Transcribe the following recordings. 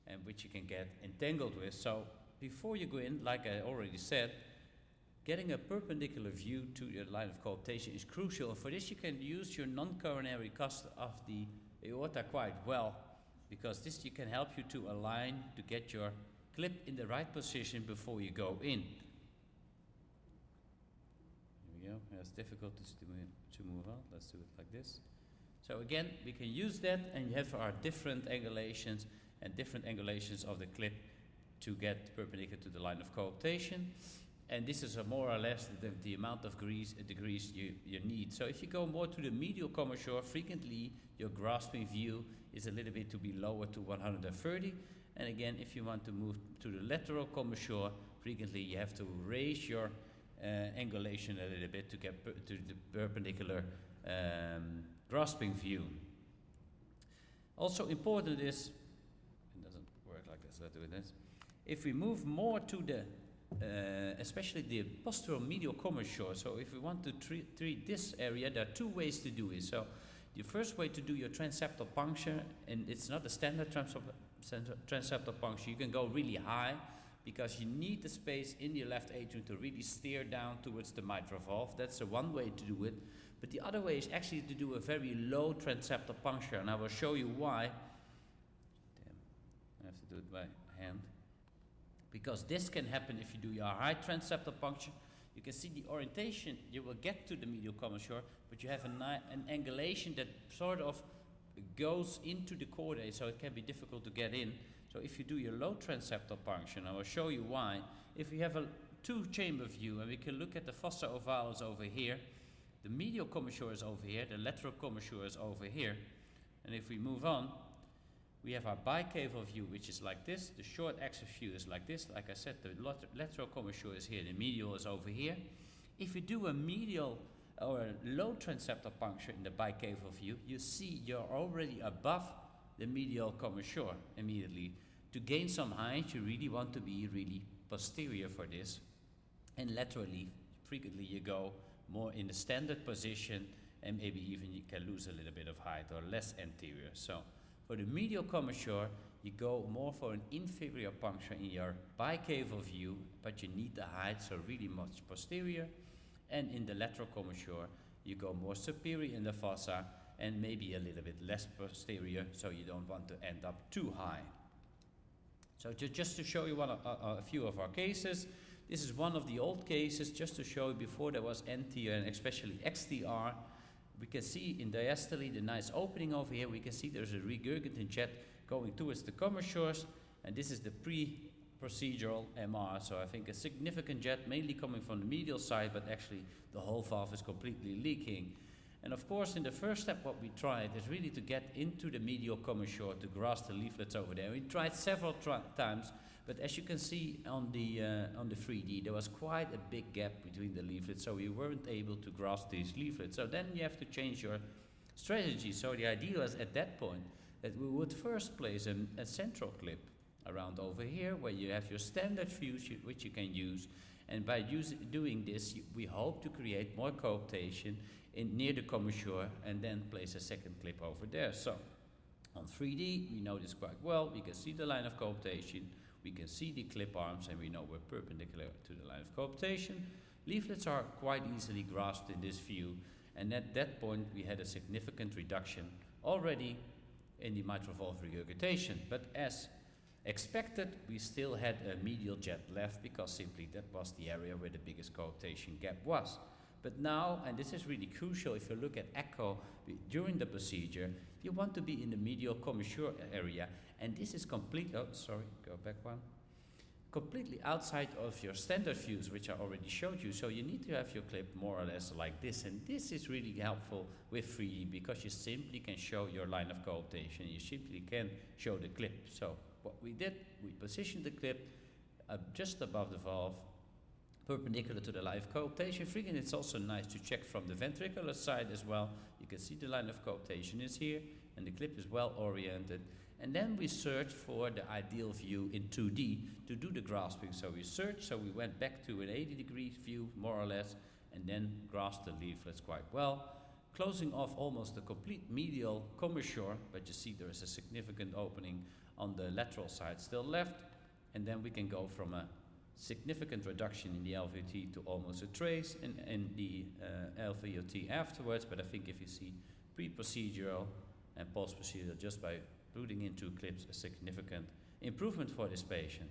and which you can get entangled with. So before you go in, like I already said, getting a perpendicular view to your line of coaptation is crucial. For this you can use your non-coronary cusp of the aorta quite well, because this can help you to align, to get your clip in the right position before you go in. Here we go. It's difficult to move on. Let's do it like this. So again, we can use that, and you have our different angulations and different angulations of the clip to get perpendicular to the line of coaptation. And this is more or less the amount of degrees you need. So if you go more to the medial commissure, frequently your grasping view is a little bit to be lower to 130. And again, if you want to move to the lateral commissure, frequently you have to raise your angulation a little bit to get to the perpendicular grasping view. Also important is, it doesn't work like this, let's do this. If we move more to the especially the posteromedial commissure. So if we want to treat this area, there are two ways to do it. So the first way to do your transseptal puncture, and it's not a standard transseptal puncture, you can go really high because you need the space in your left atrium to really steer down towards the mitral valve. That's the one way to do it. But the other way is actually to do a very low transseptal puncture, and I will show you why. Damn, I have to do it by hand. Because this can happen if you do your high transseptal puncture. You can see the orientation, you will get to the medial commissure, but you have an angulation that sort of goes into the chordae, so it can be difficult to get in. So if you do your low transseptal puncture, and I will show you why. If we have a two-chamber view, and we can look at the fossa ovalis over here, the medial commissure is over here, the lateral commissure is over here, and if we move on, we have our bicaval view, which is like this. The short axis view is like this. Like I said, the lateral commissure is here. The medial is over here. If you do a medial or a low transseptal puncture in the bicaval view, you see you're already above the medial commissure immediately. To gain some height, you really want to be really posterior for this. And laterally, frequently you go more in the standard position, and maybe even you can lose a little bit of height or less anterior. So for the medial commissure, you go more for an inferior puncture in your bicaval view, but you need the height, so really much posterior. And in the lateral commissure, you go more superior in the fossa and maybe a little bit less posterior, so you don't want to end up too high. So just to show you a few of our cases, this is one of the old cases, just to show you before there was NT and especially XTR. We can see in diastole the nice opening over here. We can see there's a regurgitant jet going towards the commissures, and this is the pre-procedural MR. So I think a significant jet, mainly coming from the medial side, but actually the whole valve is completely leaking. And of course, in the first step, what we tried is really to get into the medial commissure to grasp the leaflets over there. We tried several times, but as you can see on the 3D, there was quite a big gap between the leaflets, so we weren't able to grasp these leaflets. So then you have to change your strategy. So the idea was at that point that we would first place a central clip around over here, where you have your standard fuse, which you can use. And by doing this, we hope to create more coaptation near the commissure, and then place a second clip over there. So on 3D, we know this quite well. We can see the line of coaptation. We can see the clip arms, and we know we're perpendicular to the line of coaptation. Leaflets are quite easily grasped in this view, and at that point we had a significant reduction already in the mitral valve regurgitation. But as expected, we still had a medial jet left, because simply that was the area where the biggest coaptation gap was. But now, and this is really crucial, if you look at echo during the procedure, you want to be in the medial commissure area, and this is completely outside of your standard views, which I already showed you. So you need to have your clip more or less like this, and this is really helpful with 3D, because you simply can show your line of coaptation. You simply can show the clip. So what we did, we positioned the clip just above the valve, perpendicular to the line of coaptation. Frequently, it's also nice to check from the ventricular side as well. You can see the line of coaptation is here, and the clip is well oriented. And then we search for the ideal view in 2D to do the grasping. So we searched, so we went back to an 80-degree view, more or less, and then grasped the leaflets quite well. closing off almost the complete medial commissure, but you see there is a significant opening on the lateral side still left, and then we can go from a significant reduction in the LVOT to almost a trace in the LVOT afterwards. But I think if you see pre-procedural and post-procedural, just by putting in 2 clips, a significant improvement for this patient.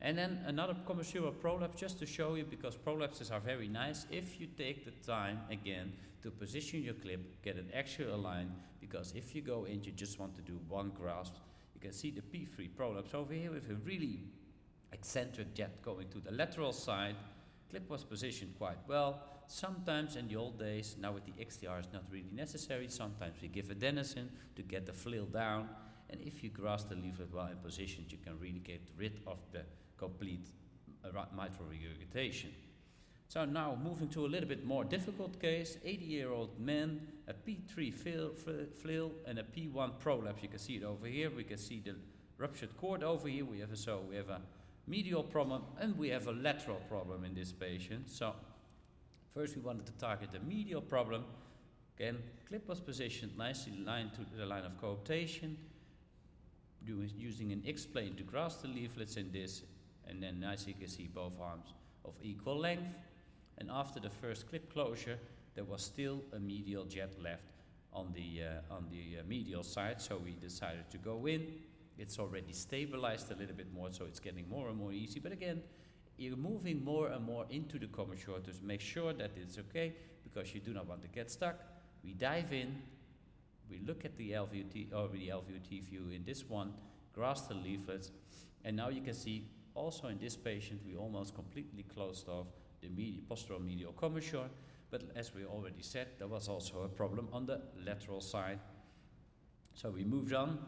And then another commissural prolapse, just to show you, because prolapses are very nice if you take the time again to position your clip, get it actually aligned, because if you go in, you just want to do one grasp. You can see the P3 prolapse over here with a really eccentric jet going to the lateral side. Clip was positioned quite well. Sometimes in the old days, now with the XTR it's not really necessary, sometimes we give adenosine to get the flail down, and if you grasp the leaflet well in position, you can really get rid of the complete mitral regurgitation. So now moving to a little bit more difficult case, 80-year-old man, a P3 flail and a P1 prolapse. You can see it over here. We can see the ruptured cord over here. We have a medial problem and we have a lateral problem in this patient. So first we wanted to target the medial problem. Again, clip was positioned nicely aligned to the line of coaptation, using an X-plane to grasp the leaflets in this, and then nicely you can see both arms of equal length. And after the first clip closure, there was still a medial jet left on the medial side, so we decided to go in. It's already stabilized a little bit more, so it's getting more and more easy. But again, you're moving more and more into the commissure to make sure that it's okay, because you do not want to get stuck. We dive in, we look at the LVOT, or the LVOT view in this one, grasp the leaflets, and now you can see also in this patient we almost completely closed off the posteromedial commissure. But as we already said, there was also a problem on the lateral side. So we moved on.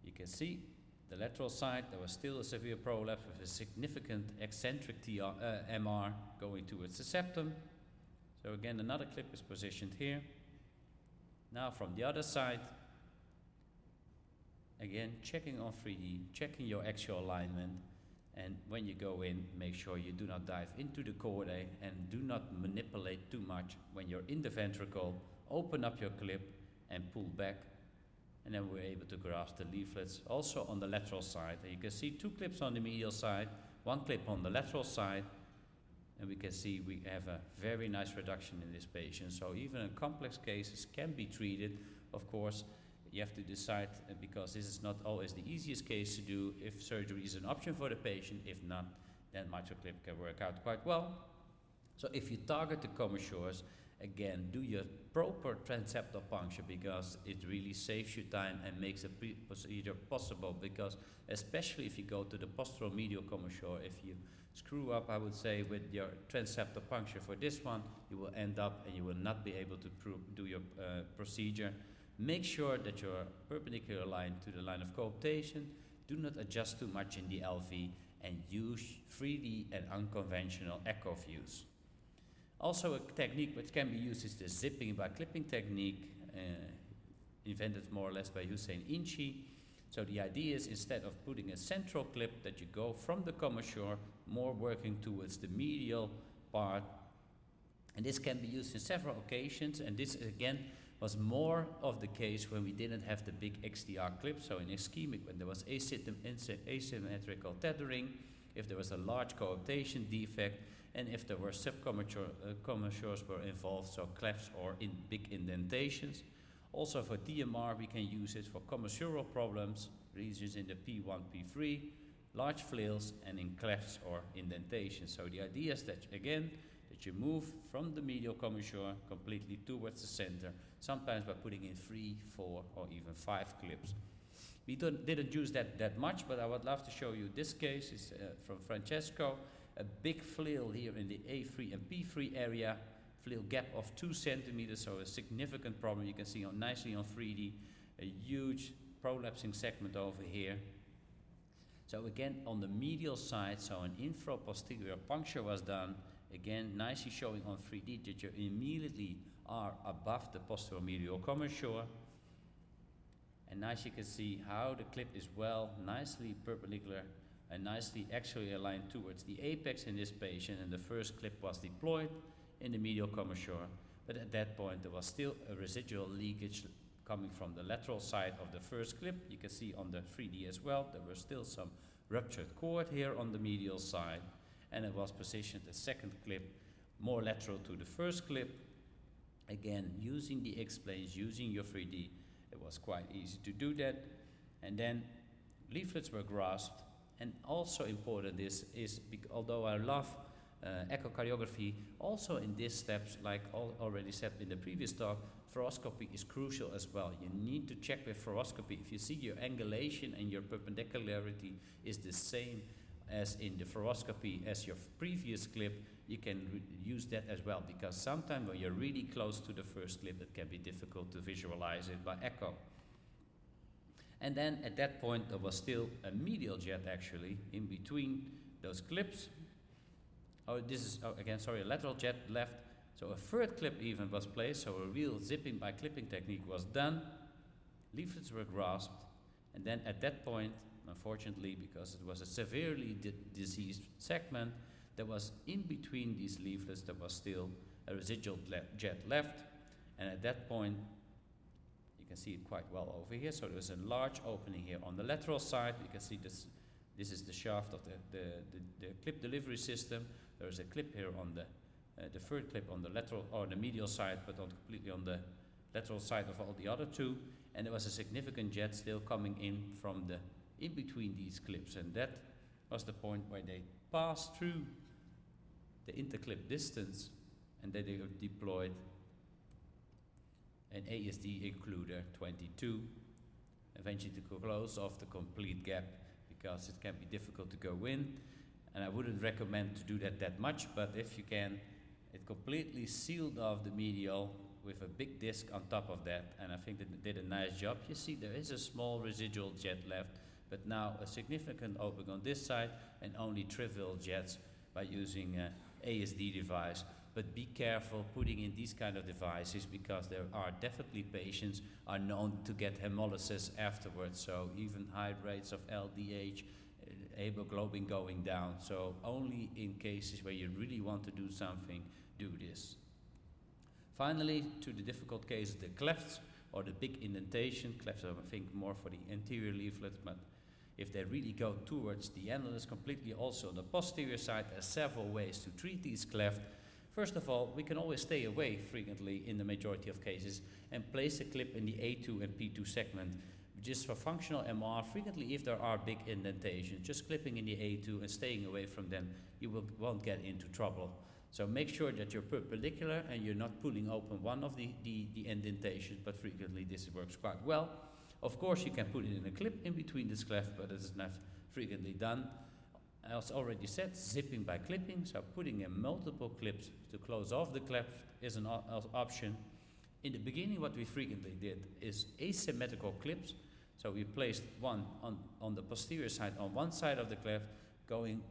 You can see the lateral side, there was still a severe prolapse with a significant eccentric MR going towards the septum. So again, another clip is positioned here. Now from the other side, again, checking on 3D, checking your actual alignment, and when you go in, make sure you do not dive into the chordae and do not manipulate too much. When you're in the ventricle, open up your clip and pull back, and then we're able to grasp the leaflets also on the lateral side. And you can see 2 clips on the medial side, 1 clip on the lateral side, and we can see we have a very nice reduction in this patient. So even in complex cases can be treated. Of course, you have to decide, because this is not always the easiest case to do, if surgery is an option for the patient. If not, then MitraClip can work out quite well. So if you target the commissures, again, do your proper transseptal puncture, because it really saves you time and makes a procedure possible. Because especially if you go to the posteromedial commissure, if you screw up, I would say, with your transseptal puncture for this one, you will end up and you will not be able to do your procedure. Make sure that you're perpendicular aligned to the line of coaptation. Do not adjust too much in the LV, and use 3D and unconventional echo views. Also, a technique which can be used is the zipping by clipping technique, invented more or less by Hussein Inchi. So the idea is, instead of putting a central clip, that you go from the commissure, more working towards the medial part. And this can be used in several occasions, and this again was more of the case when we didn't have the big XTR clip. So in ischemic, when there was asymmetrical tethering, if there was a large coaptation defect, and if there were subcommissures were involved, so clefts or in big indentations. Also for DMR, we can use it for commissural problems, regions in the P1, P3, large flails, and in clefts or indentations. So the idea is that, again, that you move from the medial commissure completely towards the center, sometimes by putting in 3, 4, or even 5 clips. We didn't use that much, but I would love to show you this case. Is from Francesco. A big flail here in the A3 and P3 area, flail gap of 2 centimeters, so a significant problem. You can see nicely on 3D, a huge prolapsing segment over here. So again, on the medial side, so an infraposterior puncture was done. Again, nicely showing on 3D that you immediately are above the posteromedial commissure. And nice, you can see how the clip is nicely perpendicular and nicely actually aligned towards the apex in this patient, and the first clip was deployed in the medial commissure. but at that point there was still a residual leakage coming from the lateral side of the first clip. You can see on the 3D as well, there was still some ruptured cord here on the medial side, and it was positioned the second clip more lateral to the first clip. Again, using the X-planes, using your 3D, it was quite easy to do that. And then leaflets were grasped, and also important is although I love echocardiography, also in these steps, like already said in the previous talk, fluoroscopy is crucial as well. You need to check with fluoroscopy if you see your angulation and your perpendicularity is the same as in the fluoroscopy as your previous clip, you can use that as well, because sometimes when you're really close to the first clip, it can be difficult to visualize it by echo. And then at that point there was still a medial jet actually in between those clips. A lateral jet left. So a third clip even was placed, so a real zipping by clipping technique was done. Leaflets were grasped, and then at that point, unfortunately, because it was a severely diseased segment, there was in between these leaflets, there was still a residual jet left, and at that point, you can see it quite well over here, so there's a large opening here on the lateral side. You can see this is the shaft of the clip delivery system. There is a clip here on the third clip on the lateral or the medial side, but completely on the lateral side of all the other two, and there was a significant jet still coming in from the in between these clips, and that was the point where they passed through the interclip distance, and then they deployed an ASD includer 22, eventually to close off the complete gap, because it can be difficult to go in, and I wouldn't recommend to do that much, but if you can, it completely sealed off the medial with a big disc on top of that, and I think that they did a nice job. You see there is a small residual jet left, but now a significant opening on this side and only trivial jets by using an ASD device. But be careful putting in these kind of devices, because there are definitely patients are known to get hemolysis afterwards, so even high rates of LDH, hemoglobin going down. So only in cases where you really want to do something, do this. Finally, to the difficult cases, the clefts or the big indentation. Clefts are, I think, more for the anterior leaflet, but if they really go towards the annulus completely, also on the posterior side, there are several ways to treat these clefts. First of all, we can always stay away frequently in the majority of cases and place a clip in the A2 and P2 segment. Just for functional MR, frequently if there are big indentations, just clipping in the A2 and staying away from them, you won't get into trouble. So make sure that you're perpendicular and you're not pulling open one of the indentations, but frequently this works quite well. Of course, you can put it in a clip in between this cleft, but it is not frequently done. As already said, zipping by clipping, so putting in multiple clips to close off the cleft is an option. In the beginning, what we frequently did is asymmetrical clips. So we placed one on the posterior side on one side of the cleft, going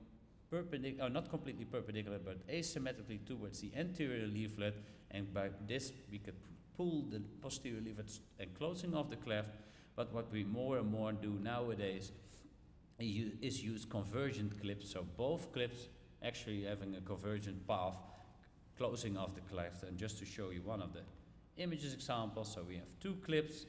perpendicular, not completely perpendicular, but asymmetrically towards the anterior leaflet, and by this we could pull the posterior leaflet and closing off the cleft. But what we more and more do nowadays is use convergent clips, so both clips actually having a convergent path closing off the cleft. And just to show you one of the images examples, so we have two clips.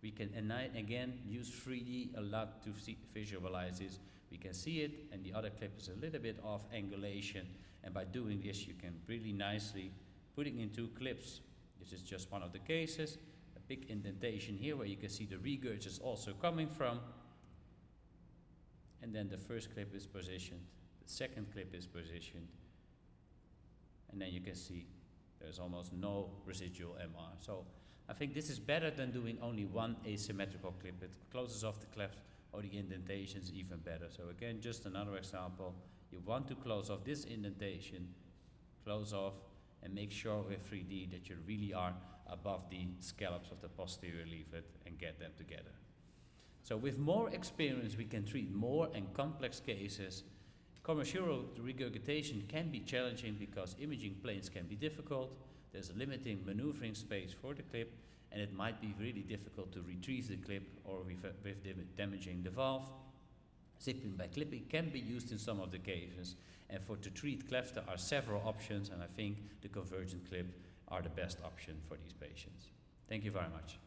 We can again use 3D a lot to visualize this. We can see it, and the other clip is a little bit off angulation, and by doing this you can really nicely putting in two clips. This is just one of the cases, a big indentation here where you can see the regurg is also coming from. And then the first clip is positioned, the second clip is positioned, and then you can see there's almost no residual MR. So I think this is better than doing only one asymmetrical clip. It closes off the cleft or the indentations even better. So again, just another example. You want to close off this indentation, close off, and make sure with 3D that you really are above the scallops of the posterior leaflet and get them together. So with more experience, we can treat more and complex cases. Commissural regurgitation can be challenging because imaging planes can be difficult. There's a limiting maneuvering space for the clip, and it might be really difficult to retrieve the clip or with damaging the valve. Zipping by clipping can be used in some of the cases, and to treat cleft there are several options, and I think the convergent clip are the best option for these patients. Thank you very much.